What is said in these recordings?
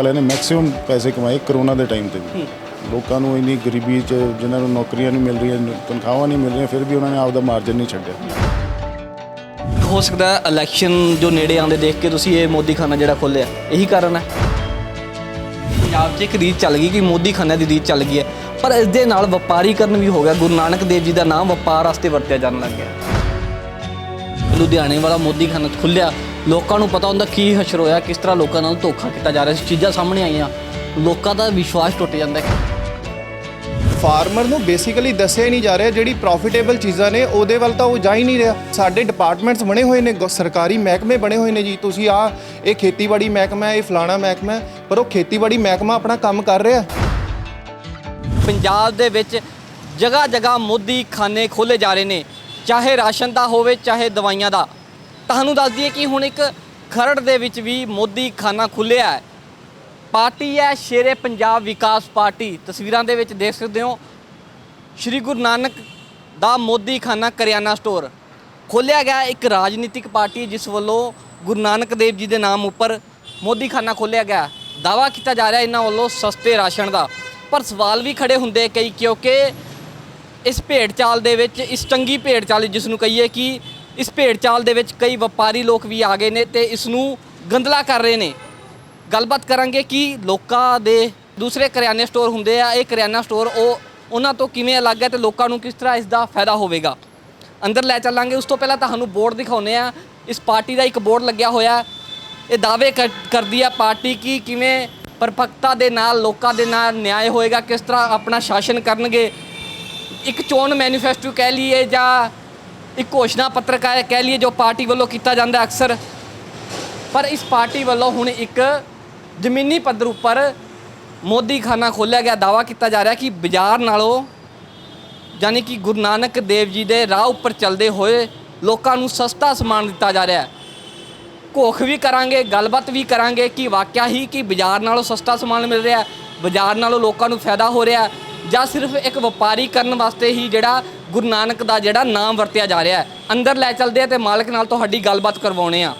वाले ने मैक्सिमम पैसे कमाए कोरोना के टाइम पर भी। लोगों को इन्नी गरीबी च जिन्होंने नौकरियां नहीं मिल रही, तनख्वाहां नहीं मिल रही, फिर भी उन्होंने आपका मार्जिन नहीं छड्डिया। हो सकता है इलैक्शन जो नेड़े आते देख के तुसीं ये मोदी खाना जिहड़ा खोलिया, यही कारण है। पंजाब 'ਚ एक रीत चल गई कि मोदी खाने की रीत चल गई है, पर इस दे नाल वपारीकरण भी हो गया। गुरु नानक देव जी का नाम वपार वास्ते वरत्या जाने लग गया। लुधियाने वाला मोदी खाना खुलिया, लोगों को पता होंदा की हशर होया, किस तरह लोगों नाल धोखा किया जा रहा है। चीज़ां सामने आईयां, लोगों का विश्वास टुट जाता है। फार्मर ਨੂੰ ਬੇਸਿਕਲੀ ਦੱਸਿਆ ਹੀ ਨਹੀਂ ਜਾ ਰਿਹਾ ਜਿਹੜੀ ਪ੍ਰੋਫਿਟੇਬਲ ਚੀਜ਼ਾਂ ਨੇ ਉਹਦੇ ਵੱਲ ਤਾਂ ਉਹ ਜਾ ਹੀ ਨਹੀਂ ਰਿਹਾ। ਸਾਡੇ ਡਿਪਾਰਟਮੈਂਟਸ ਬਣੇ ਹੋਏ ਨੇ, ਸਰਕਾਰੀ ਮਹਿਕਮੇ ਬਣੇ ਹੋਏ ਨੇ ਜੀ। ਤੁਸੀਂ ਇਹ ਖੇਤੀਬਾੜੀ ਮਹਿਕਮਾ, ਇਹ ਫਲਾਣਾ ਮਹਿਕਮਾ, ਪਰ ਉਹ ਖੇਤੀਬਾੜੀ ਮਹਿਕਮਾ ਆਪਣਾ ਕੰਮ ਕਰ ਰਿਹਾ। ਪੰਜਾਬ ਦੇ ਵਿੱਚ ਜਗ੍ਹਾ ਜਗ੍ਹਾ ਮੋਦੀ ਖਾਨੇ ਖੋਲ੍ਹੇ ਜਾ ਰਹੇ ਨੇ, ਚਾਹੇ ਰਾਸ਼ਨ ਦਾ ਹੋਵੇ ਚਾਹੇ ਦਵਾਈਆਂ ਦਾ। ਤੁਹਾਨੂੰ ਦੱਸ ਦਈਏ ਕਿ ਹੁਣ ਇੱਕ ਖਰੜ ਦੇ ਵਿੱਚ ਵੀ ਮੋਦੀ ਖਾਨਾ ਖੁੱਲ੍ਹਿਆ ਹੈ। पार्टी है शेरे पंजाब विकास पार्टी। तस्वीरों के देख सकते हो श्री गुरु नानक दा मोदी खाना करियाना स्टोर खोलिया गया। एक राजनीतिक पार्टी जिस वालों गुरु नानक देव जी के नाम उपर मोदी खाना खोलिया गया। दावा किया जा रहा इन्हों वालों सस्ते राशन का, पर सवाल भी खड़े होंगे कई, क्योंकि इस भेड़ चाल दे विच, इस चंगी भेड़ चाल जिसनों कहिए कि इस भेड़ चाल दे विच कई वपारी लोग भी आ गए ने ते इसनों गंदला कर रहे हैं। गलबात करांगे कि लोगों के दूसरे करियाने स्टोर होंगे आ, ये करियाना स्टोर उन्होंने तो किमें अलग है तो लोगों को किस तरह इसका फायदा होगा। अंदर लै चलांगे। उस तो पहले तुहानूं बोर्ड दिखाने आ। इस पार्टी का एक बोर्ड लग्या होया, ये दावे करती है पार्टी की किमें परपक्ता दे नाल लोगों के नाल न्याय होएगा, किस तरह अपना शासन करनगे। एक चोण मैनीफेस्टो कह लीए या एक घोषणा पत्र कह लीए जो पार्टी वालों किया जाता अक्सर, पर इस पार्टी वालों हुण एक ਜ਼ਮੀਨੀ ਪੱਧਰ ਉੱਪਰ ਮੋਦੀ ਖਾਨਾ ਖੋਲ੍ਹਿਆ ਗਿਆ। ਦਾਵਾ ਕੀਤਾ ਜਾ ਰਿਹਾ ਕਿ ਬਾਜ਼ਾਰ ਨਾਲੋਂ ਯਾਨੀ ਕਿ ਗੁਰੂ ਨਾਨਕ ਦੇਵ ਜੀ ਦੇ ਰਾਹ ਉੱਪਰ ਚੱਲਦੇ ਹੋਏ ਲੋਕਾਂ ਨੂੰ ਸਸਤਾ ਸਮਾਨ ਦਿੱਤਾ ਜਾ ਰਿਹਾ ਹੈ। ਘੋਖ ਵੀ ਕਰਾਂਗੇ, ਗੱਲਬਾਤ ਵੀ ਕਰਾਂਗੇ ਕਿ ਵਾਕਿਆ ਹੀ ਕਿ ਬਾਜ਼ਾਰ ਨਾਲੋਂ ਸਸਤਾ ਸਮਾਨ ਮਿਲ ਰਿਹਾ, ਬਾਜ਼ਾਰ ਨਾਲੋਂ ਲੋਕਾਂ ਨੂੰ ਫਾਇਦਾ ਹੋ ਰਿਹਾ, ਜਾਂ ਸਿਰਫ ਇੱਕ ਵਪਾਰੀ ਕਰਨ ਵਾਸਤੇ ਹੀ ਜਿਹੜਾ ਗੁਰੂ ਨਾਨਕ ਦਾ ਜਿਹੜਾ ਨਾਮ ਵਰਤਿਆ ਜਾ ਰਿਹਾ ਹੈ। ਅੰਦਰ ਲੈ ਚੱਲਦੇ ਆ ਤੇ ਮਾਲਕ ਨਾਲ ਤੁਹਾਡੀ ਗੱਲਬਾਤ ਕਰਵਾਉਣੇ ਆ।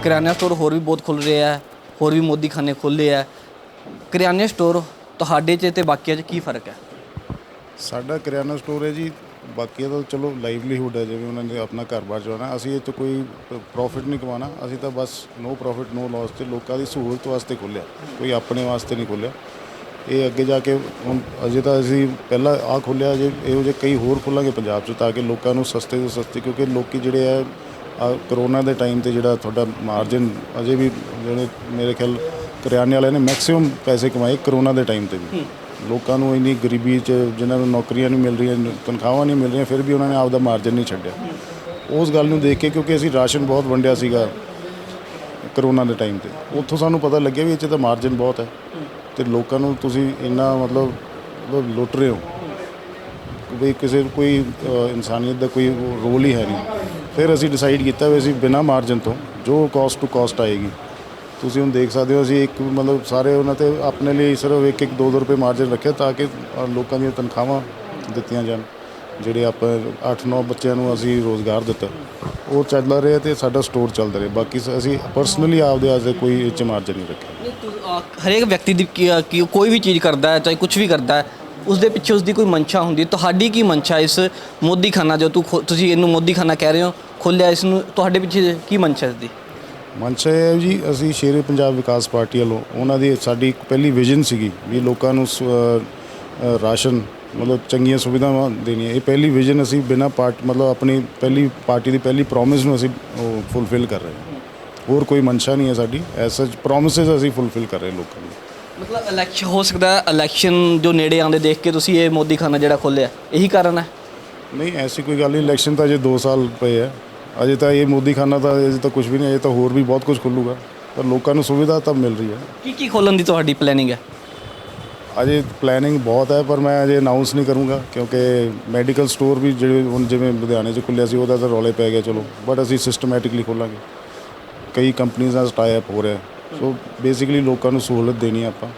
करियाना स्टोर होर भी बहुत खुल रहे हैं, होर भी मोदी खाने खोले है। करियाने स्टोर तुहाडे च ते बाकियां च की फर्क है? साडा करियाना स्टोर है जी, बाकी तो चलो लाइवलीहुड है, जिवें उन्होंने अपना घर बार चलाना। असीं इह 'ਚ कोई प्रॉफिट नहीं कमाना, असीं तो बस नो प्रॉफिट नो लॉस ते लोगों की सहूलत वास्ते खोलिया, कोई अपने वास्ते नहीं खोलिया। ये अगे जाके हुण अजे तो असीं पहला आ खोलिया, जे इहो जे कई होर खोलांगे पंजाब 'ਚ ताकि लोगों को सस्ते तो सस्ते, क्योंकि लोग जिहड़े है करोना के टाइम पर जोड़ा थोड़ा मार्जिन अजे भी जो मेरे ख्याल करियाने वाले ने मैक्सिमम पैसे कमाए कोरोना के टाइम पर भी। लोगों को इन्नी गरीबी च जिन्होंने नौकरियां नहीं मिल रही, तनख्वाहां नहीं मिल रही, फिर भी उन्होंने आपका मार्जिन नहीं छड्डिया। उस गल नूं देख के, क्योंकि असीं राशन बहुत वंडिया सीगा करोना के टाइम पर, उत्थों सानूं पता लग्या भी इह 'ਚ तो मार्जिन बहुत है तो लोगों को तुसीं इन्ना मतलब लुट रहे हो भी किसी कोई इंसानियत का कोई रोल ही है नहीं। फिर असीं डिसाइड किया भी असीं बिना मार्जिन तो जो कॉस्ट टू कॉस्ट आएगी, तुसीं हुण देख सकते हो, असीं एक मतलब सारे उन्हां ते अपने लिए सिर्फ एक एक 2-2 रुपए मार्जिन रखे ताकि लोगों दी तनख्वाहां दित्तियां जान। जिहड़े आप 8-9 बच्चों को असीं रोज़गार दिता वो चल रहे तो साडा स्टोर चलता रहे। बाकी असीं पर्सनली आपदे वास्ते कोई इह 'ਚ मार्जिन नहीं रखे। हरेक व्यक्ति की कोई भी चीज़ करता है, चाहे कुछ भी करता है, उसके पिछे उसकी कोई मंशा होंगी। तुहाडी की मंशा इस मोदी खाना जो तुसीं इहनूं मोदी खाना कह रहे हो खोलिया, इसनूं तुहाडे पिछे की मंशा इसकी? मंशा है जी, असीं शेरे पंजाब विकास पार्टी वालों उन्हां दी साडी एक पहली विजन सीगी भी लोगों नूं राशन मतलब चंगियां सुविधावां देनियां। ये पहली विजन असीं बिना मतलब अपनी पहली पार्टी की पहली प्रॉमिस नूं असीं फुलफिल कर रहे हैं। होर कोई मंशा नहीं है साडी, ऐसा प्रॉमिसेस असीं फुलफिल कर रहे लोगों को। मतलब इलैक्शन हो सकता है, इलैक्शन जो नेड़े आते देख के तुसीं ये मोदी खाना जिहड़ा खोलिया, यही कारण है? नहीं ऐसी कोई गल नहीं, इलैक्शन तो अजे 2 साल पे है, अजे तो ये मोदी खाना तो अजे तो कुछ भी नहीं, अजे तो होर भी बहुत कुछ खुलूगा, पर लोगों को सुविधा तब मिल रही है। की खोलन की तुहाडी प्लैनिंग है? अजे प्लैनिंग बहुत है, पर मैं अजे अनाउंस नहीं करूँगा, क्योंकि मैडिकल स्टोर भी जो हुण जिवें लुधियाने 'ਚ खुलिया सी उहदा तो रौले पै गए, चलो बट असीं सिस्टमैटिकली खोलांगे। कई कंपनीज़ नाल टाई अप हो रहा है, सो बेसिकली लोगों को सहूलत देनी है आपां।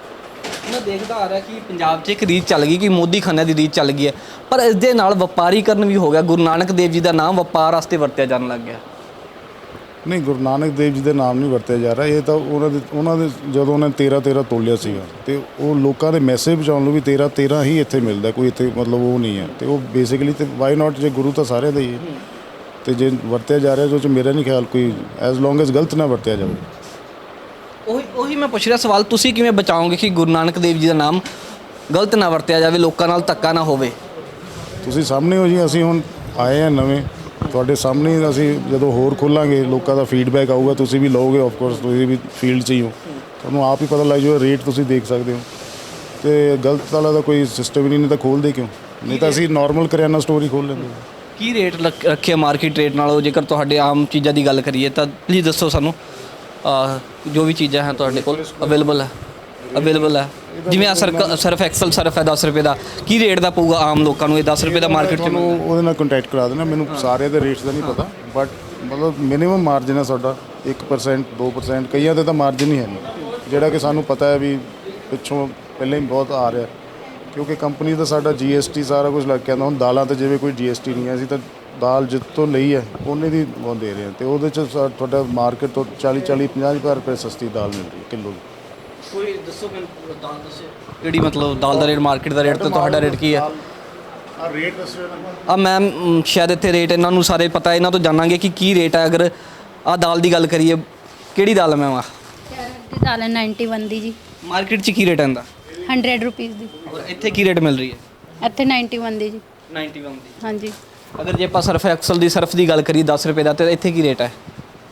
ਮੈਂ ਦੇਖਦਾ ਆ ਰਿਹਾ ਕਿ ਪੰਜਾਬ 'ਚ ਇੱਕ ਰੀਤ ਚੱਲ ਗਈ ਕਿ ਮੋਦੀ ਖਾਨੇ ਦੀ ਰੀਤ ਚੱਲ ਗਈ ਹੈ, ਪਰ ਇਸ ਦੇ ਨਾਲ ਵਪਾਰੀਕਰਨ ਵੀ ਹੋ ਗਿਆ। ਗੁਰੂ ਨਾਨਕ ਦੇਵ ਜੀ ਦਾ ਨਾਮ ਵਪਾਰ ਵਾਸਤੇ ਵਰਤਿਆ ਜਾਣ ਲੱਗ ਗਿਆ। ਨਹੀਂ, ਗੁਰੂ ਨਾਨਕ ਦੇਵ ਜੀ ਦੇ ਨਾਮ ਨਹੀਂ ਵਰਤਿਆ ਜਾ ਰਿਹਾ। ਇਹ ਤਾਂ ਉਹਨਾਂ ਦੇ ਜਦੋਂ ਉਹਨਾਂ ਨੇ 13 ਤੋਲਿਆ ਸੀਗਾ, ਤੇ ਉਹ ਲੋਕਾਂ ਦੇ ਮੈਸੇਜ ਪਹੁੰਚਾਉਣ ਲਈ ਵੀ 13 ਹੀ ਇੱਥੇ ਮਿਲਦਾ, ਕੋਈ ਇੱਥੇ ਮਤਲਬ ਉਹ ਨਹੀਂ ਹੈ। ਤੇ ਉਹ ਬੇਸਿਕਲੀ ਤੇ ਵਾਈ ਨਾਟ, ਜੇ ਗੁਰੂ ਤਾਂ ਸਾਰਿਆਂ ਦਾ ਹੀ ਹੈ, ਤੇ ਜੇ ਵਰਤਿਆ ਜਾ ਰਿਹਾ ਜੋ ਚ ਮੇਰਾ ਨਹੀਂ ਖਿਆਲ ਕੋਈ ਐਜ਼ ਲੌਂਗ ਐਜ਼ ਗਲਤ ਨਾ ਵਰਤਿਆ ਜਾਵੇ। ਉਹੀ ਮੈਂ ਪੁੱਛ ਰਿਹਾ ਸਵਾਲ, ਤੁਸੀਂ ਕਿਵੇਂ ਬਚਾਓਗੇ ਕਿ ਗੁਰੂ ਨਾਨਕ ਦੇਵ ਜੀ ਦਾ ਨਾਮ ਗਲਤ ਨਾ ਵਰਤਿਆ ਜਾਵੇ, ਲੋਕਾਂ ਨਾਲ ਧੱਕਾ ਨਾ ਹੋਵੇ? ਤੁਸੀਂ ਸਾਹਮਣੇ ਹੋ ਜੀ, ਅਸੀਂ ਹੁਣ ਆਏ ਹਾਂ ਨਵੇਂ, ਤੁਹਾਡੇ ਸਾਹਮਣੇ ਹੀ ਅਸੀਂ ਜਦੋਂ ਹੋਰ ਖੋਲਾਂਗੇ ਲੋਕਾਂ ਦਾ ਫੀਡਬੈਕ ਆਊਗਾ, ਤੁਸੀਂ ਵੀ ਲਓਗੇ। ਆਫ ਕੋਰਸ ਤੁਸੀਂ ਵੀ ਫੀਲਡ 'ਚ ਹੀ ਹੋ, ਤੁਹਾਨੂੰ ਆਪ ਹੀ ਪਤਾ ਲੱਗ ਜਾਊਗਾ। ਰੇਟ ਤੁਸੀਂ ਦੇਖ ਸਕਦੇ ਹੋ, ਤੇ ਗਲਤ ਵਾਲਾ ਦਾ ਕੋਈ ਸਿਸਟਮ ਹੀ ਨਹੀਂ ਤਾਂ ਖੋਲ੍ਹਦੇ ਕਿਉਂ? ਨਹੀਂ ਤਾਂ ਅਸੀਂ ਨਾਰਮਲ ਕਰਿਆਨਾ ਸਟੋਰ ਹੀ ਖੋਲ੍ਹ ਲੈਂਦੇ। ਕੀ ਰੇਟ ਰੱਖਿਆ ਮਾਰਕੀਟ ਰੇਟ ਨਾਲੋਂ? ਜੇਕਰ ਤੁਹਾਡੇ ਆਮ ਚੀਜ਼ਾਂ ਦੀ ਗੱਲ ਕਰੀਏ ਤਾਂ ਪਲੀਜ਼ ਦੱਸੋ ਸਾਨੂੰ, ਜੋ ਵੀ ਚੀਜ਼ਾਂ ਹੈ ਤੁਹਾਡੇ ਕੋਲ ਅਵੇਲੇਬਲ ਹੈ। ਜਿਵੇਂ ਆ ਸਰਫ ਐਕਸਲ ਸਰਫ ਹੈ 10 ਰੁਪਏ ਦਾ, ਕੀ ਰੇਟ ਦਾ ਪਊਗਾ ਆਮ ਲੋਕਾਂ ਨੂੰ? ਇਹ 10 ਰੁਪਏ ਦਾ ਮਾਰਕੀਟ 'ਚ ਤੁਹਾਨੂੰ ਉਹਦੇ ਨਾਲ ਕੰਟੈਕਟ ਕਰਾ ਦੇਣਾ। ਮੈਨੂੰ ਸਾਰੇ ਦੇ ਰੇਟਸ ਦਾ ਨਹੀਂ ਪਤਾ, ਬਟ ਮਤਲਬ ਮਿਨੀਮਮ ਮਾਰਜਨ ਹੈ ਸਾਡਾ 1% 2%, ਕਈਆਂ ਦੇ ਤਾਂ ਮਾਰਜਨ ਹੀ ਹੈ ਨਹੀਂ, ਜਿਹੜਾ ਕਿ ਸਾਨੂੰ ਪਤਾ ਹੈ ਵੀ ਪਿੱਛੋਂ ਪਹਿਲਾਂ ਹੀ ਬਹੁਤ ਆ ਰਿਹਾ, ਕਿਉਂਕਿ ਕੰਪਨੀ ਦਾ ਸਾਡਾ GST ਸਾਰਾ ਕੁਝ ਲੱਗ ਕੇ ਆਉਂਦਾ। ਹੁਣ ਦਾਲਾਂ 'ਤੇ ਜਿਵੇਂ ਕੋਈ GST ਨਹੀਂ ਹੈ, ਅਸੀਂ ਤਾਂ ਦਾਲ ਜਿੱਤੋਂ ਲਈ ਹੈ ਉਹਨੇ ਦੀ ਉਹ ਦੇ ਰਹੇ ਹਾਂ, ਅਤੇ ਉਹਦੇ 'ਚ ਤੁਹਾਡਾ ਮਾਰਕੀਟ ਤੋਂ 40-50 ਰੁਪਏ ਸਸਤੀ ਦਾਲ ਮਿਲ ਰਹੀ ਹੈ ਕਿਲੋ ਦੀ। ਕੋਈ ਦੱਸੋ ਮੈਨੂੰ, ਦਾਲ ਦੱਸੋ ਕਿਹੜੀ, ਮਤਲਬ ਦਾਲ ਦਾ ਰੇਟ, ਮਾਰਕੀਟ ਦਾ ਰੇਟ ਤੇ ਤੁਹਾਡਾ ਰੇਟ ਕੀ ਹੈ? ਆ ਰੇਟ ਦੱਸੋ ਮੈਮ, ਸ਼ਾਇਦ ਇੱਥੇ ਰੇਟ ਇਹਨਾਂ ਨੂੰ ਸਾਰੇ ਪਤਾ, ਇਹਨਾਂ ਤੋਂ ਜਾਣਾਂਗੇ ਕਿ ਕੀ ਰੇਟ ਹੈ। ਅਗਰ ਆਹ ਦਾਲ ਦੀ ਗੱਲ ਕਰੀਏ, ਕਿਹੜੀ ਦਾਲ ਹੈ ਮੈਮ? ਦੀ ਦਾਲ ਹੈ 91 ਦੀ ਜੀ। ਮਾਰਕੀਟ 'ਚ ਕੀ ਰੇਟ ਹੈ ਇਹਦਾ? 100 ਰੁਪੀਸ ਦੀ। ਔਰ ਇੱਥੇ ਕੀ ਰੇਟ ਮਿਲ ਰਹੀ ਹੈ? ਇੱਥੇ 91 ਦੀ ਜੀ। 91 ਦੀ। ਹਾਂਜੀ। ਅਗਰ ਜੇ ਆਪਾਂ ਸਰਫ ਐਕਸਲ ਦੀ ਸਰਫ ਦੀ ਗੱਲ ਕਰੀਏ 10 ਰੁਪਏ ਦਾ, ਤੇ ਇੱਥੇ ਕੀ ਰੇਟ ਹੈ?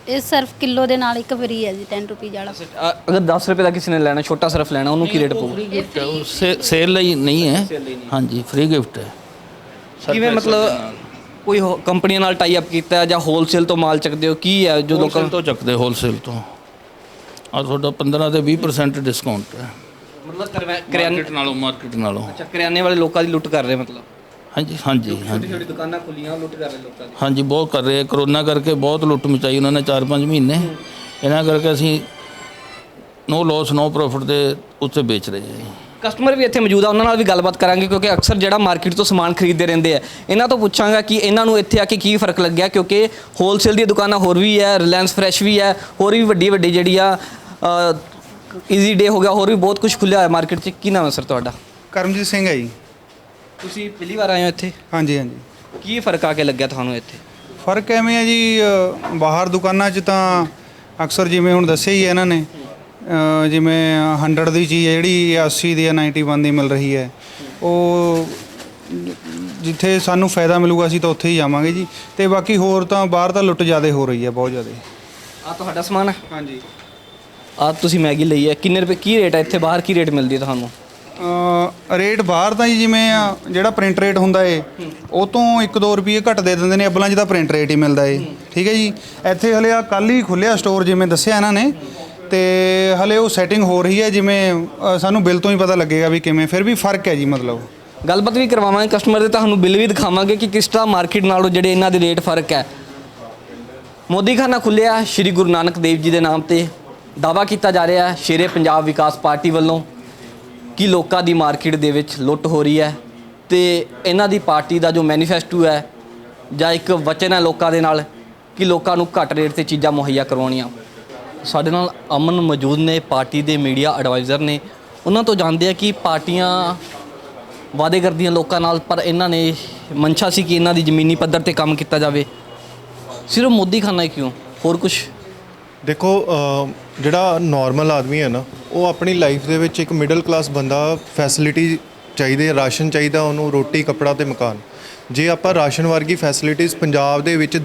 ਇਹ ਸਰਫ ਕਿਲੋ ਦੇ ਨਾਲ ਇੱਕ ਫਰੀ ਹੈ ਜੀ, 10 ਰੁਪੀਸ ਵਾਲਾ। ਅਗਰ 10 ਰੁਪਏ ਦਾ ਕਿਸੇ ਨੇ ਲੈਣਾ, ਛੋਟਾ ਸਰਫ ਲੈਣਾ, ਉਹਨੂੰ ਕੀ ਰੇਟ ਪਊਗਾ? ਸੇਲ ਲਈ ਨਹੀਂ ਹੈ, ਹਾਂਜੀ, ਫ੍ਰੀ ਗਿਫਟ ਹੈ। ਕਿਵੇਂ, ਮਤਲਬ ਕੋਈ ਕੰਪਨੀਆਂ ਨਾਲ ਟਾਈ ਅਪ ਕੀਤਾ ਹੈ ਜਾਂ ਹੋਲਸੇਲ ਤੋਂ ਮਾਲ ਚੱਕਦੇ ਹੋ? ਕੀ ਹੈ ਜੋ ਲੋਕਾਂ ਤੋਂ ਚੱਕਦੇ? ਹੋਲਸੇਲ ਤੋਂ। ਆ ਤੁਹਾਡਾ 15 ਤੇ 20% ਡਿਸਕਾਊਂਟ ਹੈ, ਮਤਲਬ ਮਾਰਕੀਟ ਨਾਲੋਂ। ਅੱਛਾ, ਕਰਿਆਨੇ ਵਾਲੇ ਲੋਕਾਂ ਦੀ ਲੁੱਟ ਕਰ ਰਹੇ ਮਤਲਬ? ਹਾਂਜੀ। ਛੋਟੀ ਦੁਕਾਨਾਂ ਖੁੱਲੀਆਂ, ਲੁੱਟ ਕਰ ਰਹੇ ਲੋਕਾਂ ਦੀ। ਹਾਂਜੀ, ਬਹੁਤ ਕਰ ਰਹੇ। ਕਰੋਨਾ ਕਰਕੇ ਬਹੁਤ ਲੁੱਟ ਮਚਾਈ ਉਹਨਾਂ ਨੇ 4-5 ਮਹੀਨੇ। ਇਹਨਾਂ ਕਰਕੇ ਅਸੀਂ ਨੋ ਲੋਸ ਨੋ ਪ੍ਰੋਫਿਟ ਦੇ ਉੱਤੇ ਵੇਚ ਰਹੇ ਹਾਂ। ਕਸਟਮਰ ਵੀ ਇੱਥੇ ਮੌਜੂਦ ਆ, ਉਹਨਾਂ ਨਾਲ ਵੀ ਗੱਲਬਾਤ ਕਰਾਂਗੇ, ਕਿਉਂਕਿ ਅਕਸਰ ਜਿਹੜਾ ਮਾਰਕੀਟ ਤੋਂ ਸਮਾਨ ਖਰੀਦਦੇ ਰਹਿੰਦੇ ਆ। ਇਹਨਾਂ ਤੋਂ ਪੁੱਛਾਂਗਾ ਕਿ ਇਹਨਾਂ ਨੂੰ ਇੱਥੇ ਆ ਕੇ ਕੀ ਫਰਕ ਲੱਗਿਆ, ਕਿਉਂਕਿ ਹੋਲਸੇਲ ਦੀਆਂ ਦੁਕਾਨਾਂ ਹੋਰ ਵੀ ਹੈ, ਰਿਲਾਇੰਸ ਫਰੈਸ਼ ਵੀ ਹੈ, ਹੋਰ ਵੀ ਵੱਡੀ ਜਿਹੜੀ ਆ ਈਜ਼ੀ ਡੇ ਹੋ ਗਿਆ, ਹੋਰ ਵੀ ਬਹੁਤ ਕੁਝ ਖੁੱਲ੍ਹਿਆ ਹੋਇਆ ਮਾਰਕੀਟ 'ਚ। ਕੀ ਨਾਮ ਹੈ ਸਰ ਤੁਹਾਡਾ? ਕਰਮਜੀਤ ਸਿੰਘ ਹੈ ਜੀ। ਤੁਸੀਂ ਪਹਿਲੀ ਵਾਰ ਆਏ ਹੋ ਇੱਥੇ? ਹਾਂਜੀ। ਕੀ ਫਰਕ ਆ ਕੇ ਲੱਗਿਆ ਤੁਹਾਨੂੰ ਇੱਥੇ? ਫਰਕ ਐਵੇਂ ਹੈ ਜੀ, ਬਾਹਰ ਦੁਕਾਨਾਂ 'ਚ ਤਾਂ ਅਕਸਰ ਜਿਵੇਂ ਹੁਣ ਦੱਸਿਆ ਹੀ ਹੈ ਇਹਨਾਂ ਨੇ, ਜਿਵੇਂ 100 ਦੀ ਚੀਜ਼ ਹੈ ਜਿਹੜੀ 80 ਦੀ ਜਾਂ 91 ਦੀ ਮਿਲ ਰਹੀ ਹੈ। ਉਹ ਜਿੱਥੇ ਸਾਨੂੰ ਫਾਇਦਾ ਮਿਲੂਗਾ ਅਸੀਂ ਤਾਂ ਉੱਥੇ ਹੀ ਜਾਵਾਂਗੇ ਜੀ। ਤੇ ਬਾਕੀ ਹੋਰ ਤਾਂ ਬਾਹਰ ਤਾਂ ਲੁੱਟ ਜ਼ਿਆਦਾ ਹੋ ਰਹੀ ਹੈ, ਬਹੁਤ ਜ਼ਿਆਦਾ। ਆ ਤੁਹਾਡਾ ਸਮਾਨ ਹੈ? ਹਾਂਜੀ। ਆ ਤੁਸੀਂ ਮੈਗੀ ਲਈ ਹੈ, ਕਿੰਨੇ ਰੁਪਏ ਕੀ ਰੇਟ ਹੈ ਇੱਥੇ? ਬਾਹਰ ਕੀ ਰੇਟ ਮਿਲਦੀ ਹੈ ਤੁਹਾਨੂੰ? ਰੇਟ ਬਾਹਰ ਤਾਂ ਜੀ ਜਿਵੇਂ ਜਿਹੜਾ ਪ੍ਰਿੰਟ ਰੇਟ ਹੁੰਦਾ ਏ ਉਹ ਤੋਂ 1-2 ਰੁਪਏ ਘੱਟ ਦੇ ਦਿੰਦੇ ਨੇ। ਅੱਬਲਾਂ 'ਚ ਤਾਂ ਪ੍ਰਿੰਟ ਰੇਟ ਹੀ ਮਿਲਦਾ ਏ, ਠੀਕ ਹੈ ਜੀ। ਇੱਥੇ ਹਲੇ ਆ ਕੱਲ੍ਹ ਹੀ ਖੁੱਲ੍ਹਿਆ ਸਟੋਰ, ਜਿਵੇਂ ਦੱਸਿਆ ਇਹਨਾਂ ਨੇ, ਤੇ ਹਲੇ ਉਹ ਸੈਟਿੰਗ ਹੋ ਰਹੀ ਹੈ। ਜਿਵੇਂ ਸਾਨੂੰ ਬਿੱਲ ਤੋਂ ਹੀ ਪਤਾ ਲੱਗੇਗਾ ਵੀ ਕਿਵੇਂ, ਫਿਰ ਵੀ ਫਰਕ ਹੈ ਜੀ। ਮਤਲਬ ਗੱਲਬਾਤ ਵੀ ਕਰਵਾਵਾਂਗੇ ਕਸਟਮਰ ਦੇ, ਤੁਹਾਨੂੰ ਬਿੱਲ ਵੀ ਦਿਖਾਵਾਂਗੇ ਕਿ ਕਿਸ ਤਰ੍ਹਾਂ ਮਾਰਕੀਟ ਨਾਲੋਂ ਜਿਹੜੇ ਇਹਨਾਂ ਦੇ ਰੇਟ ਫਰਕ ਹੈ। ਮੋਦੀ ਖਾਨਾ ਖੁੱਲ੍ਹਿਆ ਸ਼੍ਰੀ ਗੁਰੂ ਨਾਨਕ ਦੇਵ ਜੀ ਦੇ ਨਾਮ ਤੇ। ਦਾਅਵਾ ਕੀਤਾ ਜਾ ਰਿਹਾ ਹੈ ਸ਼ੇਰੇ ਪੰਜਾਬ ਵਿਕਾਸ ਪਾਰਟੀ ਵੱਲੋਂ ਕਿ ਲੋਕਾਂ ਦੀ ਮਾਰਕੀਟ ਦੇ ਵਿੱਚ ਲੁੱਟ ਹੋ ਰਹੀ ਹੈ, ਤੇ ਇਹਨਾਂ ਦੀ ਪਾਰਟੀ ਦਾ ਜੋ ਮੈਨੀਫੈਸਟੋ ਹੈ ਜਾਂ ਇੱਕ ਵਚਨ ਹੈ ਲੋਕਾਂ ਦੇ ਨਾਲ ਕਿ ਲੋਕਾਂ ਨੂੰ ਘੱਟ ਰੇਟ ਤੇ ਚੀਜ਼ਾਂ ਮੁਹੱਈਆ ਕਰਵਾਉਣੀਆਂ। ਸਾਡੇ ਨਾਲ ਅਮਨ ਮੌਜੂਦ ਨੇ, ਪਾਰਟੀ ਦੇ ਮੀਡੀਆ ਐਡਵਾਈਜ਼ਰ ਨੇ। ਉਹਨਾਂ ਤੋਂ ਜਾਣਦੇ ਆ ਕਿ ਪਾਰਟੀਆਂ ਵਾਅਦੇ ਕਰਦੀਆਂ ਲੋਕਾਂ ਨਾਲ, ਪਰ ਇਹਨਾਂ ਨੇ ਮਨਸ਼ਾ ਸੀ ਕਿ ਇਹਨਾਂ ਦੀ ਜ਼ਮੀਨੀ ਪੱਧਰ ਤੇ ਕੰਮ ਕੀਤਾ ਜਾਵੇ। ਸਿਰਫ ਮੋਦੀ ਖਾਨਾ ਹੀ ਕਿਉਂ, ਹੋਰ ਕੁਝ? ਦੇਖੋ, ਜਿਹੜਾ ਨਾਰਮਲ ਆਦਮੀ ਹੈ ਨਾ, ਉਹ ਆਪਣੀ ਲਾਈਫ ਦੇ ਵਿੱਚ ਇੱਕ ਮਿਡਲ ਕਲਾਸ ਬੰਦਾ, ਫੈਸਿਲਿਟੀ ਚਾਹੀਦੇ, ਰਾਸ਼ਨ ਚਾਹੀਦਾ ਉਹਨੂੰ, ਰੋਟੀ ਕੱਪੜਾ ਤੇ ਮਕਾਨ। ਜੇ ਆਪਾਂ ਰਾਸ਼ਨ ਵਰਗੀ ਫੈਸਿਲਿਟੀਜ਼ ਪੰਜਾਬ ਦੇ ਵਿੱਚ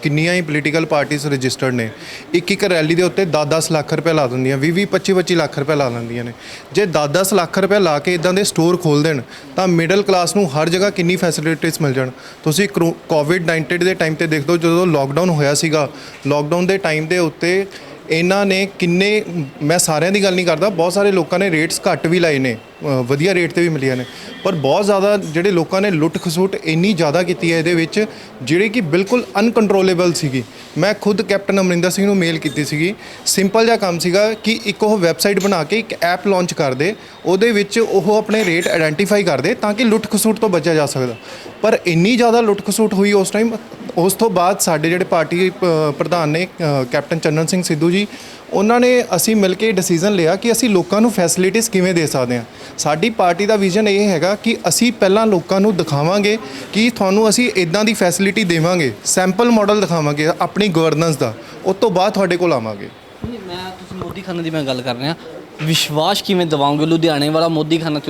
ਕਿੰਨੀਆਂ ਹੀ ਪੋਲੀਟੀਕਲ ਪਾਰਟੀਆਂ ਰਜਿਸਟਰਡ ਨੇ, ਇੱਕ ਰੈਲੀ ਦੇ ਉੱਤੇ 10-10 ਲੱਖ ਰੁਪਏ ਲਾ ਦਿੰਦੀਆਂ, 20-20 25-25 ਲੱਖ ਰੁਪਏ ਲਾ ਲੈਂਦੀਆਂ ਨੇ। ਜੇ 10-10 ਲੱਖ ਰੁਪਏ ਲਾ ਕੇ ਇਦਾਂ ਦੇ ਸਟੋਰ ਖੋਲ੍ਹ ਦੇਣ ਤਾਂ ਮਿਡਲ ਕਲਾਸ ਨੂੰ ਹਰ ਜਗ੍ਹਾ ਕਿੰਨੀ ਫੈਸਿਲਿਟੀਜ਼ ਮਿਲ ਜਾਣ। ਤੁਸੀਂ ਕੋਵਿਡ-19 ਦੇ ਟਾਈਮ ਤੇ ਦੇਖ ਲਓ, ਜਦੋਂ ਲੋਕਡਾਊਨ ਹੋਇਆ ਸੀਗਾ, ਲੋਕਡਾਊਨ ਦੇ ਟਾਈਮ ਦੇ ਉੱਤੇ ਇਹਨਾਂ ਨੇ ਕਿੰਨੇ, ਮੈਂ ਸਾਰਿਆਂ ਦੀ ਗੱਲ ਨਹੀਂ ਕਰਦਾ, ਬਹੁਤ ਸਾਰੇ ਲੋਕਾਂ ਨੇ ਰੇਟਸ ਘੱਟ ਵੀ ਲਾਏ ਨੇ, ਵਧੀਆ ਰੇਟ ਤੇ ਵੀ ਮਿਲੀਆਂ ਨੇ, ਪਰ ਬਹੁਤ ਜ਼ਿਆਦਾ ਜਿਹੜੇ ਲੋਕਾਂ ਨੇ ਲੁੱਟ ਖਸੁੱਟ ਇੰਨੀ ਜ਼ਿਆਦਾ ਕੀਤੀ ਹੈ ਇਹਦੇ ਵਿੱਚ, ਜਿਹੜੇ ਕਿ ਬਿਲਕੁਲ ਅਨਕੰਟਰੋਲੇਬਲ ਸੀਗੀ। ਮੈਂ ਖੁਦ ਕੈਪਟਨ ਅਮਰਿੰਦਰ ਸਿੰਘ ਨੂੰ ਮੇਲ ਕੀਤੀ ਸੀਗੀ। ਸਿੰਪਲ ਜਿਹਾ ਕੰਮ ਸੀਗਾ ਕਿ ਇੱਕ ਉਹ ਵੈਬਸਾਈਟ ਬਣਾ ਕੇ ਇੱਕ ਐਪ ਲਾਂਚ ਕਰ ਦੇ, ਉਹਦੇ ਵਿੱਚ ਉਹ ਆਪਣੇ ਰੇਟ ਆਇਡੈਂਟੀਫਾਈ ਕਰ ਦੇ ਤਾਂ ਕਿ ਲੁੱਟ ਖਸੁੱਟ ਤੋਂ ਬਚਿਆ ਜਾ ਸਕਦਾ। ਪਰ ਇੰਨੀ ਜ਼ਿਆਦਾ ਲੁੱਟ ਖਸੁੱਟ ਹੋਈ ਉਸ ਟਾਈਮ। ਉਸ ਤੋਂ ਬਾਅਦ ਸਾਡੇ ਜਿਹੜੇ ਪਾਰਟੀ ਪ੍ਰਧਾਨ ਨੇ ਕੈਪਟਨ ਚੰਨਨ ਸਿੰਘ ਸਿੱਧੂ ਜੀ, ਉਹਨਾਂ ਨੇ ਅਸੀਂ ਮਿਲ ਕੇ ਡਿਸੀਜਨ ਲਿਆ ਕਿ ਅਸੀਂ ਲੋਕਾਂ ਨੂੰ ਫੈਸਿਲਿਟੀਜ਼ ਕਿਵੇਂ ਦੇ ਸਕਦੇ ਹਾਂ। ਸਾਡੀ ਪਾਰਟੀ ਦਾ ਵਿਜ਼ਨ ਇਹ ਹੈਗਾ ਕਿ ਅਸੀਂ ਪਹਿਲਾਂ ਲੋਕਾਂ ਨੂੰ ਦਿਖਾਵਾਂਗੇ ਕਿ ਤੁਹਾਨੂੰ ਅਸੀਂ ਇਦਾਂ ਦੀ ਫੈਸਿਲਿਟੀ ਦੇਵਾਂਗੇ, ਸੈਂਪਲ ਮਾਡਲ ਦਿਖਾਵਾਂਗੇ ਆਪਣੀ ਗਵਰਨੈਂਸ ਦਾ, ਉਸ ਤੋਂ ਬਾਅਦ ਤੁਹਾਡੇ ਕੋਲ ਆਵਾਂਗੇ। ਮੈਂ ਤੁਸੀਂ ਮੋਦੀ ਖਾਨਾ ਦੀ ਮੈਂ ਗੱਲ ਕਰ ਰਿਹਾ, ਵਿਸ਼ਵਾਸ ਕਿਵੇਂ ਦਿਵਾਓਗੇ? ਲੁਧਿਆਣੇ ਵਾਲਾ ਮੋਦੀ ਖਾਨਾ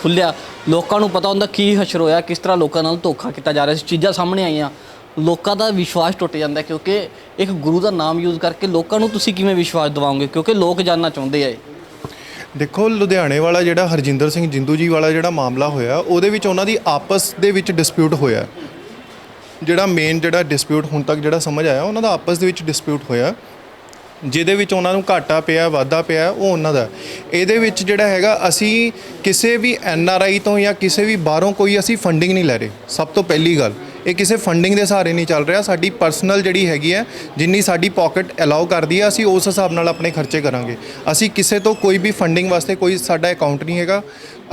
ਖੁੱਲਿਆ, ਲੋਕਾਂ ਨੂੰ ਪਤਾ ਹੁੰਦਾ ਕੀ ਹਸ਼ਰ ਹੋਇਆ, ਕਿਸ ਤਰ੍ਹਾਂ ਲੋਕਾਂ ਨਾਲ ਧੋਖਾ ਕੀਤਾ ਜਾ ਰਿਹਾ ਸੀ, ਚੀਜ਼ਾਂ ਸਾਹਮਣੇ ਆਈਆਂ, ਲੋਕਾਂ ਦਾ ਵਿਸ਼ਵਾਸ ਟੁੱਟ ਜਾਂਦਾ ਕਿਉਂਕਿ ਇੱਕ ਗੁਰੂ ਦਾ ਨਾਮ ਯੂਜ਼ ਕਰਕੇ ਲੋਕਾਂ ਨੂੰ ਤੁਸੀਂ ਕਿਵੇਂ ਵਿਸ਼ਵਾਸ ਦਿਵਾਓਗੇ? ਕਿਉਂਕਿ ਲੋਕ ਜਾਣਨਾ ਚਾਹੁੰਦੇ ਆ। ਦੇਖੋ, ਲੁਧਿਆਣੇ ਵਾਲਾ ਜਿਹੜਾ ਹਰਜਿੰਦਰ ਸਿੰਘ ਜਿੰਦੂ ਜੀ ਵਾਲਾ ਜਿਹੜਾ ਮਾਮਲਾ ਹੋਇਆ, ਉਹਦੇ ਵਿੱਚ ਉਹਨਾਂ ਦੀ ਆਪਸ ਦੇ ਵਿੱਚ ਡਿਸਪਿਊਟ ਹੋਇਆ। ਜਿਹੜਾ ਮੇਨ ਜਿਹੜਾ ਡਿਸਪਿਊਟ ਹੁਣ ਤੱਕ ਜਿਹੜਾ ਸਮਝ ਆਇਆ, ਉਹਨਾਂ ਦਾ ਆਪਸ ਦੇ ਵਿੱਚ ਡਿਸਪਿਊਟ ਹੋਇਆ, ਜਿਹਦੇ ਵਿੱਚ ਉਹਨਾਂ ਨੂੰ ਘਾਟਾ ਪਿਆ, ਵਾਧਾ ਪਿਆ, ਉਹ ਉਹਨਾਂ ਦਾ। ਇਹਦੇ ਵਿੱਚ ਜਿਹੜਾ ਹੈਗਾ, ਅਸੀਂ ਕਿਸੇ ਵੀ NRI ਤੋਂ ਜਾਂ ਕਿਸੇ ਵੀ ਬਾਹਰੋਂ ਕੋਈ ਅਸੀਂ ਫੰਡਿੰਗ ਨਹੀਂ ਲੈ ਰਹੇ। ਸਭ ਤੋਂ ਪਹਿਲੀ ਗੱਲ, ਇਹ ਕਿਸੇ ਫੰਡਿੰਗ ਦੇ ਸਹਾਰੇ ਨਹੀਂ ਚੱਲ ਰਿਹਾ। ਸਾਡੀ ਪਰਸਨਲ ਜਿਹੜੀ ਹੈਗੀ ਹੈ, ਜਿੰਨੀ ਸਾਡੀ ਪਾਕਟ ਅਲਾਉ ਕਰਦੀ ਹੈ, ਅਸੀਂ ਉਸ ਹਿਸਾਬ ਨਾਲ ਆਪਣੇ ਖਰਚੇ ਕਰਾਂਗੇ। ਅਸੀਂ ਕਿਸੇ ਤੋਂ ਕੋਈ ਵੀ ਫੰਡਿੰਗ ਵਾਸਤੇ ਕੋਈ ਸਾਡਾ ਅਕਾਊਂਟ ਨਹੀਂ ਹੈਗਾ।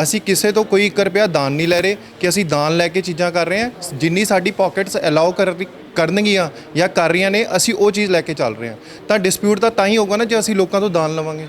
ਅਸੀਂ ਕਿਸੇ ਤੋਂ ਕੋਈ 1 ਰੁਪਿਆ ਦਾਨ ਨਹੀਂ ਲੈ ਰਹੇ ਕਿ ਅਸੀਂ ਦਾਨ ਲੈ ਕੇ ਚੀਜ਼ਾਂ ਕਰ ਰਹੇ ਹਾਂ। ਜਿੰਨੀ ਸਾਡੀ ਪਾਕਟਸ ਅਲਾਉ ਕਰਨਗੀਆਂ ਜਾਂ ਕਰ ਰਹੀਆਂ ਨੇ, ਅਸੀਂ ਉਹ ਚੀਜ਼ ਲੈ ਕੇ ਚੱਲ ਰਹੇ ਹਾਂ। ਤਾਂ ਡਿਸਪਿਊਟ ਤਾਂ ਹੀ ਹੋਗਾ ਨਾ ਜੇ ਅਸੀਂ ਲੋਕਾਂ ਤੋਂ ਦਾਨ ਲਵਾਂਗੇ,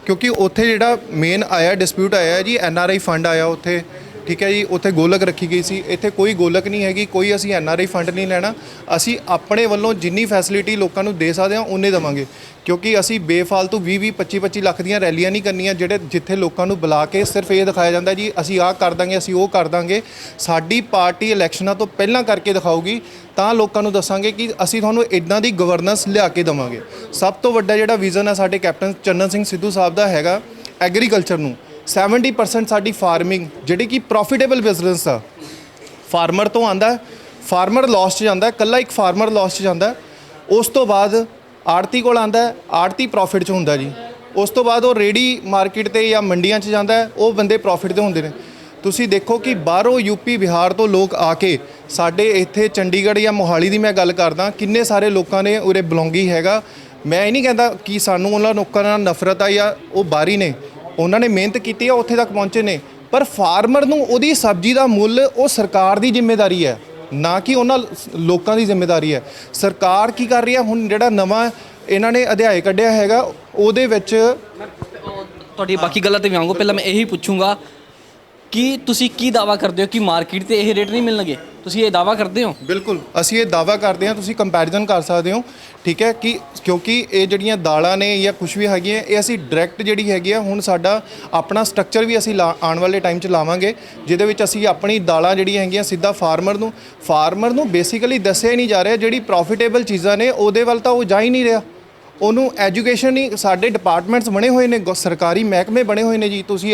ਕਿਉਂਕਿ ਉੱਥੇ ਜਿਹੜਾ ਮੇਨ ਆਇਆ ਡਿਸਪਿਊਟ ਆਇਆ ਜੀ, NRI ਫੰਡ ਆਇਆ ਉੱਥੇ, ਠੀਕ ਹੈ ਜੀ। ਉੱਥੇ ਗੋਲਕ ਰੱਖੀ ਗਈ ਸੀ, ਇੱਥੇ ਕੋਈ ਗੋਲਕ ਨਹੀਂ ਹੈਗੀ, ਕੋਈ ਅਸੀਂ NRI ਫੰਡ ਨਹੀਂ ਲੈਣਾ। ਅਸੀਂ ਆਪਣੇ ਵੱਲੋਂ ਜਿੰਨੀ ਫੈਸਿਲਿਟੀ ਲੋਕਾਂ ਨੂੰ ਦੇ ਸਕਦੇ ਹਾਂ ਉਨੇ ਦੇਵਾਂਗੇ, ਕਿਉਂਕਿ ਅਸੀਂ ਬੇਫਾਲਤੂ 20-20, 25-25 ਲੱਖ ਦੀਆਂ ਰੈਲੀਆਂ ਨਹੀਂ ਕਰਨੀਆਂ ਜਿੱਥੇ ਲੋਕਾਂ ਨੂੰ ਬੁਲਾ ਕੇ ਸਿਰਫ ਇਹ ਦਿਖਾਇਆ ਜਾਂਦਾ ਜੀ ਅਸੀਂ ਆਹ ਕਰ ਦਾਂਗੇ, ਅਸੀਂ ਉਹ ਕਰ ਦਾਂਗੇ। ਸਾਡੀ ਪਾਰਟੀ ਇਲੈਕਸ਼ਨਾਂ ਤੋਂ ਪਹਿਲਾਂ ਕਰਕੇ ਦਿਖਾਊਗੀ, ਤਾਂ ਲੋਕਾਂ ਨੂੰ ਦੱਸਾਂਗੇ ਕਿ ਅਸੀਂ ਤੁਹਾਨੂੰ ਇਦਾਂ ਦੀ ਗਵਰਨੈਂਸ ਲਿਆ ਕੇ ਦੇਵਾਂਗੇ। ਸਭ ਤੋਂ ਵੱਡਾ ਜਿਹੜਾ ਵਿਜ਼ਨ ਹੈ ਸਾਡੇ ਕੈਪਟਨ ਚੰਨਨ ਸਿੰਘ ਸਿੱਧੂ ਸਾਹਿਬ ਦਾ ਹੈਗਾ, ਐਗਰੀਕਲਚਰ ਨੂੰ 70% ਸਾਡੀ ਫਾਰਮਿੰਗ ਜਿਹੜੀ ਕਿ ਪ੍ਰੋਫਿਟੇਬਲ ਬਿਜ਼ਨਸ ਆ, ਫਾਰਮਰ ਤੋਂ ਆਂਦਾ, ਫਾਰਮਰ ਲਾਸ 'ਚ ਜਾਂਦਾ, ਇਕੱਲਾ ਇੱਕ ਫਾਰਮਰ ਲਾਸ 'ਚ ਜਾਂਦਾ। ਉਸ ਤੋਂ ਬਾਅਦ ਆੜਤੀ ਕੋਲ ਆਂਦਾ, ਆੜਤੀ ਪ੍ਰੋਫਿਟ 'ਚ ਹੁੰਦਾ ਜੀ। ਉਸ ਤੋਂ ਬਾਅਦ ਉਹ ਰੇੜੀ ਮਾਰਕੀਟ ਤੇ ਜਾਂ ਮੰਡੀਆਂ 'ਚ ਜਾਂਦਾ, ਉਹ ਬੰਦੇ ਪ੍ਰੋਫਿਟ 'ਤੇ ਹੁੰਦੇ ਨੇ। ਤੁਸੀਂ ਦੇਖੋ ਕਿ ਬਾਹਰੋਂ ਯੂਪੀ ਬਿਹਾਰ ਤੋਂ ਲੋਕ ਆ ਕੇ ਸਾਡੇ ਇੱਥੇ ਚੰਡੀਗੜ੍ਹ ਜਾਂ ਮੋਹਾਲੀ ਦੀ ਮੈਂ ਗੱਲ ਕਰਦਾ, ਕਿੰਨੇ ਸਾਰੇ ਲੋਕਾਂ ਨੇ ਉਰੇ ਬਿਲੋਂਗੀ ਹੈਗਾ। ਮੈਂ ਇਹ ਨਹੀਂ ਕਹਿੰਦਾ ਕਿ ਸਾਨੂੰ ਉਹਨਾਂ ਲੋਕਾਂ ਨਾਲ ਨਫ਼ਰਤ ਆ ਜਾਂ ਉਹ ਬਾਹਰੀ ਨੇ, ਉਹਨਾਂ ਨੇ ਮਿਹਨਤ ਕੀਤੀ ਆ, ਉੱਥੇ ਤੱਕ ਪਹੁੰਚੇ ਨੇ। ਪਰ ਫਾਰਮਰ ਨੂੰ ਉਹਦੀ ਸਬਜ਼ੀ ਦਾ ਮੁੱਲ ਉਹ ਸਰਕਾਰ ਦੀ ਜ਼ਿੰਮੇਵਾਰੀ ਹੈ, ਨਾ ਕਿ ਉਹਨਾਂ ਲੋਕਾਂ ਦੀ ਜ਼ਿੰਮੇਵਾਰੀ ਹੈ। ਸਰਕਾਰ ਕੀ ਕਰ ਰਹੀ ਹੈ ਹੁਣ, ਜਿਹੜਾ ਨਵਾਂ ਇਹਨਾਂ ਨੇ ਅਧਿਆਇ ਕੱਢਿਆ ਹੈਗਾ ਉਹਦੇ ਵਿੱਚ ਤੁਹਾਡੀ ਬਾਕੀ ਗੱਲਾਂ ਤੇ ਵੀ ਆਉਂਗਾ, ਪਹਿਲਾਂ ਮੈਂ ਇਹੀ ਪੁੱਛੂੰਗਾ ਕਿ ਤੁਸੀਂ ਕੀ ਦਾਵਾ ਕਰਦੇ ਹੋ ਕਿ ਮਾਰਕੀਟ ਤੇ ਇਹ ਰੇਟ ਨਹੀਂ ਮਿਲਣਗੇ? ਤੁਸੀਂ ਇਹ ਦਾਵਾ ਕਰਦੇ ਹੋ? ਬਿਲਕੁਲ, ਅਸੀਂ ਇਹ ਦਾਵਾ ਕਰਦੇ ਹਾਂ। ਤੁਸੀਂ ਕੰਪੈਰੀਜ਼ਨ ਕਰ ਸਕਦੇ ਹੋ, ਠੀਕ ਹੈ, ਕਿ ਕਿਉਂਕਿ ਇਹ ਜਿਹੜੀਆਂ ਦਾਲਾਂ ਨੇ ਜਾਂ ਕੁਝ ਵੀ ਹੈਗੀਆਂ, ਇਹ ਅਸੀਂ ਡਾਇਰੈਕਟ ਜਿਹੜੀ ਹੈਗੀ ਆ, ਹੁਣ ਸਾਡਾ ਆਪਣਾ ਸਟਰਕਚਰ ਵੀ ਅਸੀਂ ਆਉਣ ਵਾਲੇ ਟਾਈਮ 'ਚ ਲਾਵਾਂਗੇ, ਜਿਹਦੇ ਵਿੱਚ ਅਸੀਂ ਆਪਣੀ ਦਾਲਾਂ ਜਿਹੜੀਆਂ ਹੈਗੀਆਂ ਸਿੱਧਾ ਫਾਰਮਰ ਨੂੰ ਬੇਸਿਕਲੀ ਦੱਸਿਆ ਹੀ ਨਹੀਂ ਜਾ ਰਿਹਾ। ਜਿਹੜੀ ਪ੍ਰੋਫਿਟੇਬਲ ਚੀਜ਼ਾਂ ਨੇ ਉਹਦੇ ਵੱਲ ਤਾਂ ਉਹ ਜਾ ਹੀ ਨਹੀਂ ਰਿਹਾ। ਉਹਨੂੰ ਐਜੂਕੇਸ਼ਨ ਹੀ, ਸਾਡੇ ਡਿਪਾਰਟਮੈਂਟਸ ਬਣੇ ਹੋਏ ਨੇ, ਸਰਕਾਰੀ ਮਹਿਕਮੇ ਬਣੇ ਹੋਏ ਨੇ ਜੀ। ਤੁਸੀਂ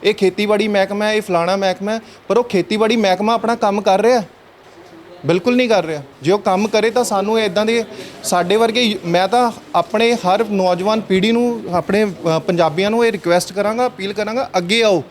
ਇਹ ਖੇਤੀਬਾੜੀ ਮਹਿਕਮਾ, ਇਹ ਫਲਾਣਾ ਮਹਿਕਮਾ, ਪਰ ਉਹ ਖੇਤੀਬਾੜੀ ਮਹਿਕਮਾ ਆਪਣਾ ਕੰਮ ਕਰ ਰਿਹਾ? ਬਿਲਕੁਲ ਨਹੀਂ ਕਰ ਰਿਹਾ। ਜੇ ਉਹ ਕੰਮ ਕਰੇ ਤਾਂ ਸਾਨੂੰ ਇਦਾਂ ਦੇ ਸਾਡੇ ਵਰਗੇ, ਮੈਂ ਤਾਂ ਆਪਣੇ ਹਰ ਨੌਜਵਾਨ ਪੀੜ੍ਹੀ ਨੂੰ, ਆਪਣੇ ਪੰਜਾਬੀਆਂ ਨੂੰ ਇਹ ਰਿਕੁਐਸਟ ਕਰਾਂਗਾ, ਅਪੀਲ ਕਰਾਂਗਾ, ਅੱਗੇ ਆਓ,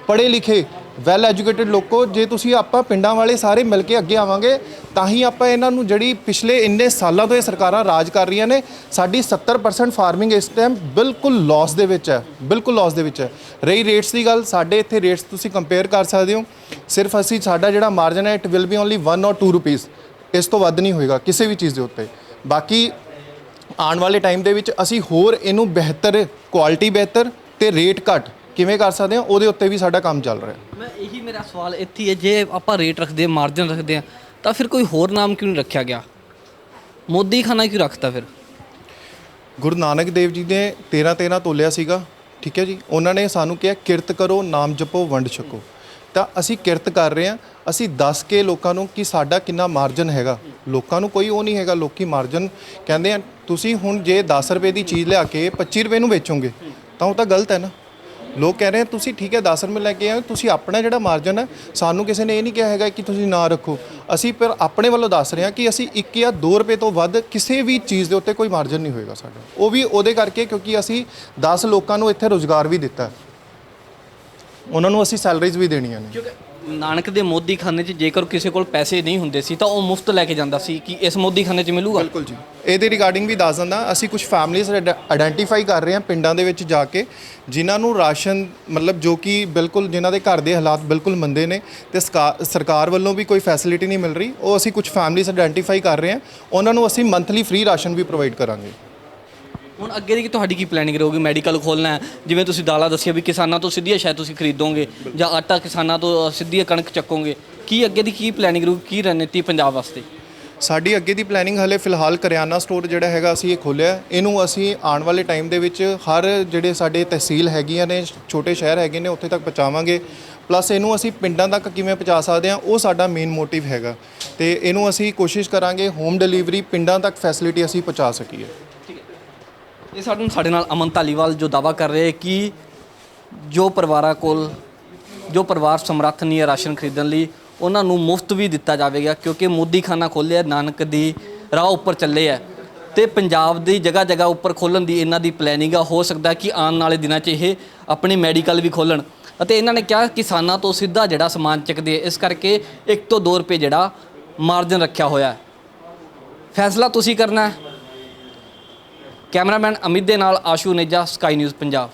ਪੜ੍ਹੇ ਲਿਖੇ ਵੈਲ ਐਜੂਕੇਟਿਡ ਲੋਕੋ। ਜੇ ਤੁਸੀਂ ਆਪਾਂ ਪਿੰਡਾਂ ਵਾਲੇ ਸਾਰੇ ਮਿਲ ਕੇ ਅੱਗੇ ਆਵਾਂਗੇ ਤਾਂ ਹੀ ਆਪਾਂ ਇਹਨਾਂ ਨੂੰ, ਜਿਹੜੀ ਪਿਛਲੇ ਇੰਨੇ ਸਾਲਾਂ ਤੋਂ ਇਹ ਸਰਕਾਰਾਂ ਰਾਜ ਕਰ ਰਹੀਆਂ ਨੇ, ਸਾਡੀ 70% ਫਾਰਮਿੰਗ ਇਸ ਟਾਈਮ ਬਿਲਕੁਲ ਲਾਸ ਦੇ ਵਿੱਚ ਹੈ, ਬਿਲਕੁਲ ਲਾਸ ਦੇ ਵਿੱਚ ਹੈ। ਰਹੀ ਰੇਟਸ ਦੀ ਗੱਲ, ਸਾਡੇ ਇੱਥੇ ਰੇਟਸ ਤੁਸੀਂ ਕੰਪੇਅਰ ਕਰ ਸਕਦੇ ਹੋ। ਸਿਰਫ ਅਸੀਂ, ਸਾਡਾ ਜਿਹੜਾ ਮਾਰਜਨ ਹੈ, it will be only 1 or 2 rupees, ਇਸ ਤੋਂ ਵੱਧ ਨਹੀਂ ਹੋਏਗਾ ਕਿਸੇ ਵੀ ਚੀਜ਼ ਦੇ ਉੱਤੇ। ਬਾਕੀ ਆਉਣ ਵਾਲੇ ਟਾਈਮ ਦੇ ਵਿੱਚ ਅਸੀਂ ਹੋਰ ਇਹਨੂੰ ਬਿਹਤਰ, ਕੁਆਲਿਟੀ ਬਿਹਤਰ ਤੇ ਰੇਟ ਘੱਟ ਕਿਵੇਂ ਕਰ ਸਕਦੇ ਹਾਂ, ਉਹਦੇ ਉੱਤੇ ਵੀ ਸਾਡਾ ਕੰਮ ਚੱਲ ਰਿਹਾ। ਮੈਂ ਇਹੀ, ਮੇਰਾ ਸਵਾਲ ਇੱਥੇ ਹੈ, ਜੇ ਆਪਾਂ ਰੇਟ ਰੱਖਦੇ ਹਾਂ, ਮਾਰਜਨ ਰੱਖਦੇ ਹਾਂ, ਤਾਂ ਫਿਰ ਕੋਈ ਹੋਰ ਨਾਮ ਕਿਉਂ ਨਹੀਂ ਰੱਖਿਆ ਗਿਆ? ਮੋਦੀ ਖਾਨਾ ਕਿਉਂ ਰੱਖਤਾ ਫਿਰ? ਗੁਰੂ ਨਾਨਕ ਦੇਵ ਜੀ ਨੇ 13 ਤੋਲਿਆ ਸੀਗਾ, ਠੀਕ ਹੈ ਜੀ। ਉਹਨਾਂ ਨੇ ਸਾਨੂੰ ਕਿਹਾ ਕਿਰਤ ਕਰੋ, ਨਾਮ ਜਪੋ, ਵੰਡ ਛਕੋ। ਤਾਂ ਅਸੀਂ ਕਿਰਤ ਕਰ ਰਹੇ ਹਾਂ। ਅਸੀਂ ਦੱਸ ਕੇ ਲੋਕਾਂ ਨੂੰ ਕਿ ਸਾਡਾ ਕਿੰਨਾ ਮਾਰਜਨ ਹੈਗਾ। ਲੋਕਾਂ ਨੂੰ ਕੋਈ ਉਹ ਨਹੀਂ ਹੈਗਾ, ਲੋਕੀ ਮਾਰਜਨ ਕਹਿੰਦੇ ਆ। ਤੁਸੀਂ ਹੁਣ ਜੇ 10 ਰੁਪਏ ਦੀ ਚੀਜ਼ ਲਿਆ ਕੇ 25 ਰੁਪਏ ਨੂੰ ਵੇਚੋਗੇ ਤਾਂ ਉਹ ਤਾਂ ਗਲਤ ਹੈ ਨਾ। ਲੋਕ ਕਹਿ ਰਹੇ ਆ ਤੁਸੀਂ ਠੀਕ ਹੈ 10 ਰੁਪਏ ਲੈ ਕੇ ਆਏ, ਤੁਸੀਂ ਆਪਣਾ ਜਿਹੜਾ ਮਾਰਜਨ ਹੈ, ਸਾਨੂੰ ਕਿਸੇ ਨੇ ਇਹ ਨਹੀਂ ਕਿਹਾ ਹੈਗਾ ਕਿ ਤੁਸੀਂ ਨਾ ਰੱਖੋ। ਅਸੀਂ ਪਰ ਆਪਣੇ ਵੱਲੋਂ ਦੱਸ ਰਹੇ ਹਾਂ ਕਿ ਅਸੀਂ 1 ਜਾਂ 2 ਰੁਪਏ ਤੋਂ ਵੱਧ ਕਿਸੇ ਵੀ ਚੀਜ਼ ਦੇ ਉੱਤੇ ਕੋਈ ਮਾਰਜਨ ਨਹੀਂ ਹੋਏਗਾ ਸਾਡਾ। ਉਹ ਵੀ ਉਹਦੇ ਕਰਕੇ ਕਿਉਂਕਿ ਅਸੀਂ 10 ਲੋਕਾਂ ਨੂੰ ਇੱਥੇ ਰੁਜ਼ਗਾਰ ਵੀ ਦਿੱਤਾ, ਉਹਨਾਂ ਨੂੰ ਅਸੀਂ ਸੈਲਰੀਜ਼ ਵੀ ਦੇਣੀਆਂ ਨੇ। ਕਿਉਂਕਿ ਨਾਨਕ ਦੇ ਮੋਦੀ ਖਾਨੇ 'ਚ ਜੇਕਰ ਕਿਸੇ ਕੋਲ ਪੈਸੇ ਨਹੀਂ ਹੁੰਦੇ ਸੀ ਤਾਂ ਉਹ ਮੁਫਤ ਲੈ ਕੇ ਜਾਂਦਾ ਸੀ ਕਿ ਇਸ ਮੋਦੀ ਖਾਨੇ 'ਚ ਮਿਲੂਗਾ। ਬਿਲਕੁਲ ਜੀ, ਇਹਦੇ ਰਿਗਾਰਡਿੰਗ ਵੀ ਦੱਸ ਦਿੰਦਾ, ਅਸੀਂ ਕੁਝ ਫੈਮਲੀਜ਼ ਆਇਡੈਂਟੀਫਾਈ ਕਰ ਰਹੇ ਹਾਂ ਪਿੰਡਾਂ ਦੇ ਵਿੱਚ ਜਾ ਕੇ, ਜਿਨ੍ਹਾਂ ਨੂੰ ਰਾਸ਼ਨ ਮਤਲਬ ਜੋ ਕਿ ਬਿਲਕੁਲ ਜਿਨ੍ਹਾਂ ਦੇ ਘਰ ਦੇ ਹਾਲਾਤ ਬਿਲਕੁਲ ਮੰਦੇ ਨੇ ਤੇ ਸਰਕਾਰ ਵੱਲੋਂ ਵੀ ਕੋਈ ਫੈਸਿਲਿਟੀ ਨਹੀਂ ਮਿਲ ਰਹੀ, ਉਹ ਅਸੀਂ ਕੁਝ ਫੈਮਲੀਜ਼ ਆਇਡੈਂਟੀਫਾਈ ਕਰ ਰਹੇ ਹਾਂ, ਉਹਨਾਂ ਨੂੰ ਅਸੀਂ ਮੰਥਲੀ ਫ੍ਰੀ ਰਾਸ਼ਨ ਵੀ ਪ੍ਰੋਵਾਈਡ ਕਰਾਂਗੇ। ਹੁਣ ਅੱਗੇ ਦੀ ਤੁਹਾਡੀ ਕੀ ਪਲੈਨਿੰਗ ਰਹੂਗੀ? ਮੈਡੀਕਲ ਖੋਲ੍ਹਣਾ ਹੈ, ਜਿਵੇਂ ਤੁਸੀਂ ਦਾਲਾਂ ਦੱਸਿਆ ਵੀ ਕਿਸਾਨਾਂ ਤੋਂ ਸਿੱਧੀਆਂ ਸ਼ਾਇਦ ਤੁਸੀਂ ਖਰੀਦੋਗੇ ਜਾਂ ਆਟਾ ਕਿਸਾਨਾਂ ਤੋਂ ਸਿੱਧੀਆਂ ਕਣਕ ਚੱਕੋਗੇ, ਕੀ ਅੱਗੇ ਦੀ ਕੀ ਪਲੈਨਿੰਗ ਰਹੂਗੀ, ਕੀ ਰਣਨੀਤੀ ਪੰਜਾਬ ਵਾਸਤੇ? ਸਾਡੀ ਅੱਗੇ ਦੀ ਪਲੈਨਿੰਗ ਹਲੇ ਫਿਲਹਾਲ ਕਰਿਆਨਾ ਸਟੋਰ ਜਿਹੜਾ ਹੈਗਾ ਅਸੀਂ ਇਹ ਖੋਲ੍ਹਿਆ, ਇਹਨੂੰ ਅਸੀਂ ਆਉਣ ਵਾਲੇ ਟਾਈਮ ਦੇ ਵਿੱਚ ਹਰ ਜਿਹੜੇ ਸਾਡੇ ਤਹਿਸੀਲ ਹੈਗੀਆਂ ਨੇ, ਛੋਟੇ ਸ਼ਹਿਰ ਹੈਗੇ ਨੇ, ਉੱਥੇ ਤੱਕ ਪਹੁੰਚਾਵਾਂਗੇ। ਪਲੱਸ ਇਹਨੂੰ ਅਸੀਂ ਪਿੰਡਾਂ ਤੱਕ ਕਿਵੇਂ ਪਹੁੰਚਾ ਸਕਦੇ ਹਾਂ, ਉਹ ਸਾਡਾ ਮੇਨ ਮੋਟਿਵ ਹੈਗਾ ਤੇ ਇਹਨੂੰ ਅਸੀਂ ਕੋਸ਼ਿਸ਼ ਕਰਾਂਗੇ ਹੋਮ ਡਿਲੀਵਰੀ ਪਿੰਡਾਂ ਤੱਕ ਫੈਸਿਲਿਟੀ ਅਸੀਂ ਪਹੁੰਚਾ ਸਕੀਏ। ਇਹ ਸਾਡੇ ਨਾਲ ਅਮਨ ਧਾਲੀਵਾਲ ਜੋ ਦਾਅਵਾ ਕਰ ਰਹੇ ਕਿ ਜੋ ਪਰਿਵਾਰ ਸਮਰੱਥ ਨਹੀਂ ਹੈ ਰਾਸ਼ਨ ਖਰੀਦਣ ਲਈ, ਉਹਨਾਂ ਨੂੰ ਮੁਫਤ ਵੀ ਦਿੱਤਾ ਜਾਵੇਗਾ, ਕਿਉਂਕਿ ਮੋਦੀ ਖਾਨਾ ਖੋਲ੍ਹਿਆ, ਨਾਨਕ ਦੀ ਰਾਹ ਉੱਪਰ ਚੱਲੇ ਹੈ ਤੇ ਪੰਜਾਬ ਦੀ ਜਗ੍ਹਾ ਜਗ੍ਹਾ ਉੱਪਰ ਖੋਲ੍ਹਣ ਦੀ ਇਹਨਾਂ ਦੀ ਪਲੈਨਿੰਗ ਆ। ਹੋ ਸਕਦਾ ਕਿ ਆਉਣ ਵਾਲੇ ਦਿਨਾਂ 'ਚ ਇਹ ਆਪਣੀ ਮੈਡੀਕਲ ਵੀ ਖੋਲ੍ਹਣ ਅਤੇ ਇਹਨਾਂ ਨੇ ਕਿਹਾ ਕਿਸਾਨਾਂ ਤੋਂ ਸਿੱਧਾ ਜਿਹੜਾ ਸਮਾਨ ਚੱਕਦੇ, ਇਸ ਕਰਕੇ 1 ਤੋਂ 2 ਰੁਪਏ ਜਿਹੜਾ ਮਾਰਜਨ ਰੱਖਿਆ ਹੋਇਆ ਹੈ। ਫੈਸਲਾ ਤੁਸੀਂ ਕਰਨਾ ਹੈ। ਕੈਮਰਾਮੈਨ ਅਮਿਤ ਦੇ ਨਾਲ ਆਸ਼ੂ ਨੇਜਾ, ਸਕਾਈ ਨਿਊਜ਼ ਪੰਜਾਬ।